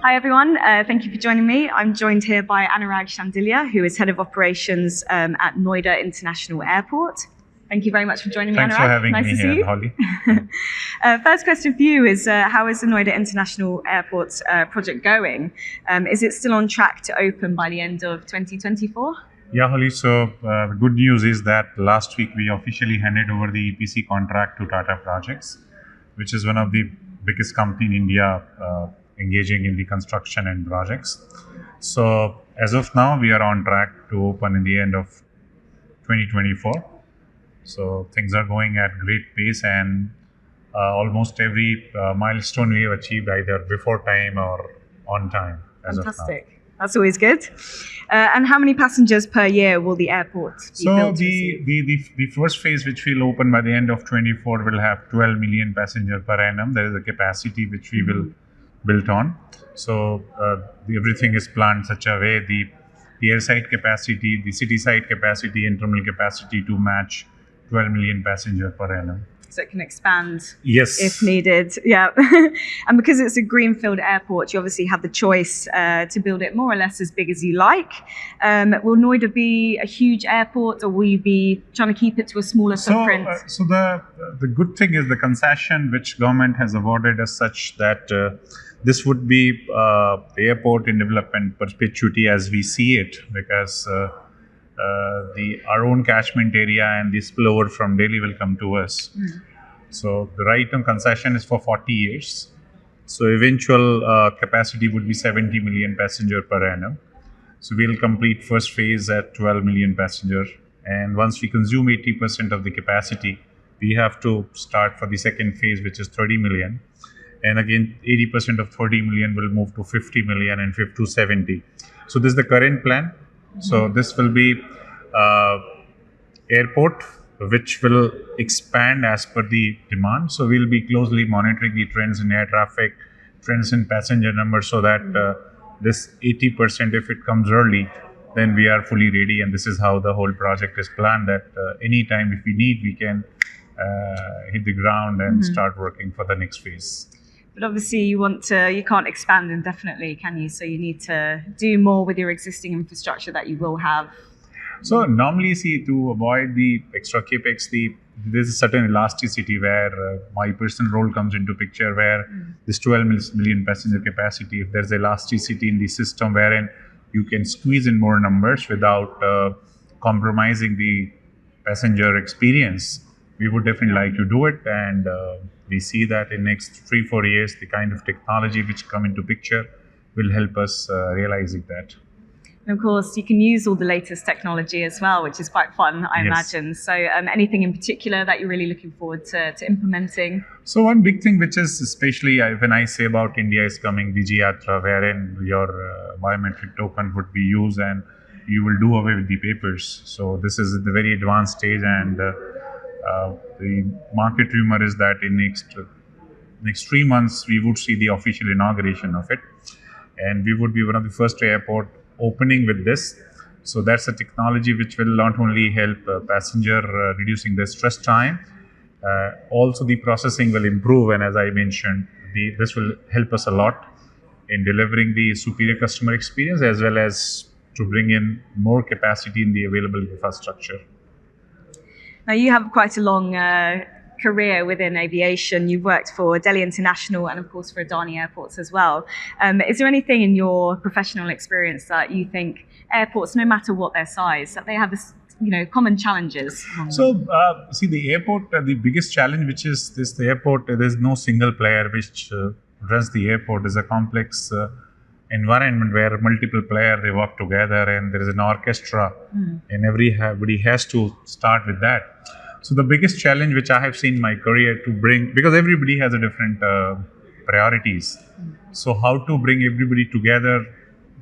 Hi everyone, thank you for joining me. I'm joined here by Anurag Shandilya, who is Head of Operations at Noida International Airport. Thank you very much for joining me, Thanks Anurag. for having nice me to here, see you. Holly. First question for you is, how is the Noida International Airport project going? Is it still on track to open by the end of 2024? Yeah, Holly. So the good news is that last week we officially handed over the EPC contract to Tata Projects, which is one of the biggest company in India engaging in the construction and projects. So as of now, we are on track to open in the end of 2024. So things are going at great pace, and almost every milestone we have achieved either before time or on time as of now. Fantastic. That's always good. And how many passengers per year will the airport be So built to receive? the first phase, which will open by the end of 24, will have 12 million passenger per annum. There is a capacity which we will build on. So everything is planned such a way the airside capacity, the city side capacity, and terminal capacity to match 12 million passenger per annum. So it can expand Yes. if needed. Yeah. And because it's a greenfield airport, you obviously have the choice to build it more or less as big as you like. Will Noida be a huge airport, or will you be trying to keep it to a smaller footprint? So the good thing is the concession which government has awarded as such that this would be the airport in development perpetuity as we see it, because our own catchment area and the spillover from Delhi will come to us. So the right-term concession is for 40 years. So eventual capacity would be 70 million passenger per annum. So we'll complete first phase at 12 million passenger, and once we consume 80% of the capacity, we have to start for the second phase, which is 30 million. And again, 80% of 30 million will move to 50 million and 50 to 70. So this is the current plan. So this will be airport which will expand as per the demand. So we'll be closely monitoring the trends in air traffic, trends in passenger numbers, so that this 80%, if it comes early, then we are fully ready. And this is how the whole project is planned, that anytime if we need, we can hit the ground and start working for the next phase. But obviously you can't expand indefinitely, can you? So you need to do more with your existing infrastructure that you will have. So normally, see, to avoid the extra capex, there's a certain elasticity where my personal role comes into picture, where this 12 million passenger capacity, if there's elasticity in the system wherein you can squeeze in more numbers without compromising the passenger experience, we would definitely like to do it. And we see that in next 3-4 years, the kind of technology which come into picture will help us realizing that. And of course, you can use all the latest technology as well, which is quite fun, I imagine. So anything in particular that you're really looking forward to implementing? So one big thing which is, especially when I say about India, is coming DigiYatra, wherein your biometric token would be used and you will do away with the papers. So this is at the very advanced stage, and the market rumor is that in next 3 months we would see the official inauguration of it, and we would be one of the first airport opening with this. So that's a technology which will not only help passenger reducing the stress time, also the processing will improve, and as I mentioned, this will help us a lot in delivering the superior customer experience, as well as to bring in more capacity in the available infrastructure. Now, you have quite a long career within aviation. You've worked for Delhi International and, of course, for Adani Airports as well. Is there anything in your professional experience that you think airports, no matter what their size, that they have this, common challenges? So, see, the airport, the biggest challenge, which is the airport, there's no single player which runs the airport. It's a complex environment where multiple players, they work together, and there is an orchestra, and everybody has to start with that. So the biggest challenge which I have seen in my career to bring, because everybody has a different priorities. So how to bring everybody together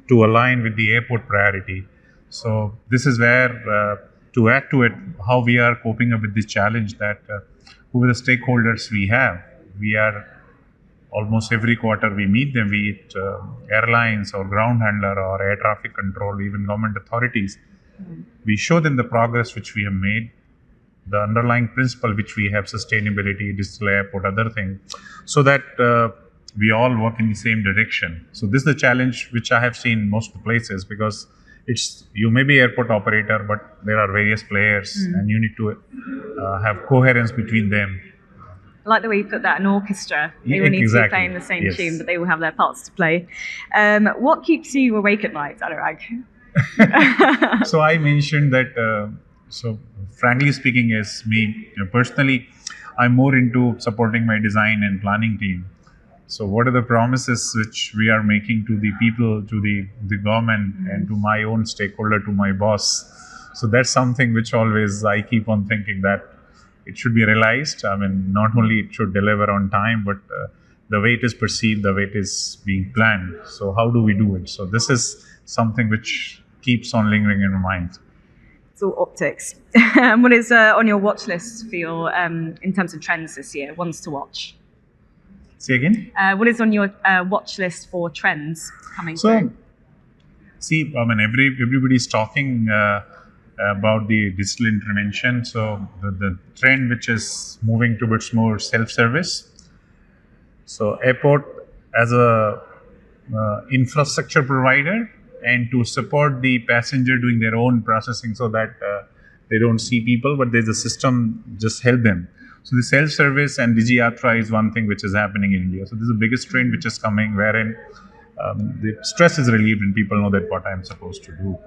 to align with the airport priority. So this is where, to add to it, how we are coping up with this challenge, that who are the stakeholders we have. We are almost every quarter we meet them, be it airlines or ground handler or air traffic control, even government authorities. We show them the progress which we have made, the underlying principle which we have, sustainability, digital airport, other thing, so that we all work in the same direction. So this is the challenge which I have seen in most of the places, because it's, you may be airport operator, but there are various players and you need to have coherence between them. I like the way you put that, an orchestra. They all need to be playing the same tune, but they all have their parts to play. What keeps you awake at night, Anurag? So I mentioned that, so frankly speaking, as me personally, I'm more into supporting my design and planning team. So what are the promises which we are making to the people, to the government, and to my own stakeholder, to my boss? So that's something which always I keep on thinking that it should be realized. I mean, not only it should deliver on time, but the way it is perceived, the way it is being planned. So how do we do it? So this is something which keeps on lingering in my mind. It's all optics. What is on your watch list for your, in terms of trends this year, ones to watch? Say again? What is on your watch list for trends coming through? See, I mean, everybody's talking about the digital intervention. So the trend which is moving towards more self-service. So airport as a infrastructure provider, and to support the passenger doing their own processing, so that they don't see people, but there's a system just help them. So the self-service and DigiYatra is one thing which is happening in India. So this is the biggest trend which is coming, wherein the stress is relieved and people know that what I'm supposed to do.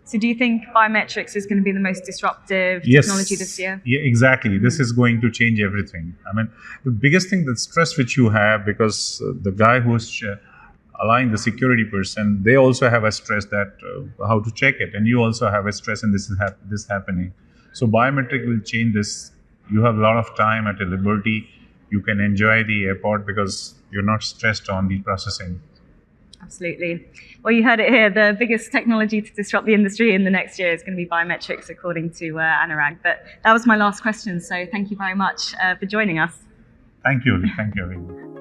So do you think biometrics is going to be the most disruptive technology this year? Yeah, exactly. This is going to change everything. I mean, the biggest thing, the stress which you have, because the guy who's allowing the security person, they also have a stress that how to check it, and you also have a stress, and this is happening. So biometric will change this. You have a lot of time at your liberty. You can enjoy the airport because you're not stressed on the processing. Absolutely. Well, you heard it here. The biggest technology to disrupt the industry in the next year is going to be biometrics, according to Anurag. But that was my last question. So thank you very much for joining us. Thank you. Thank you, everyone.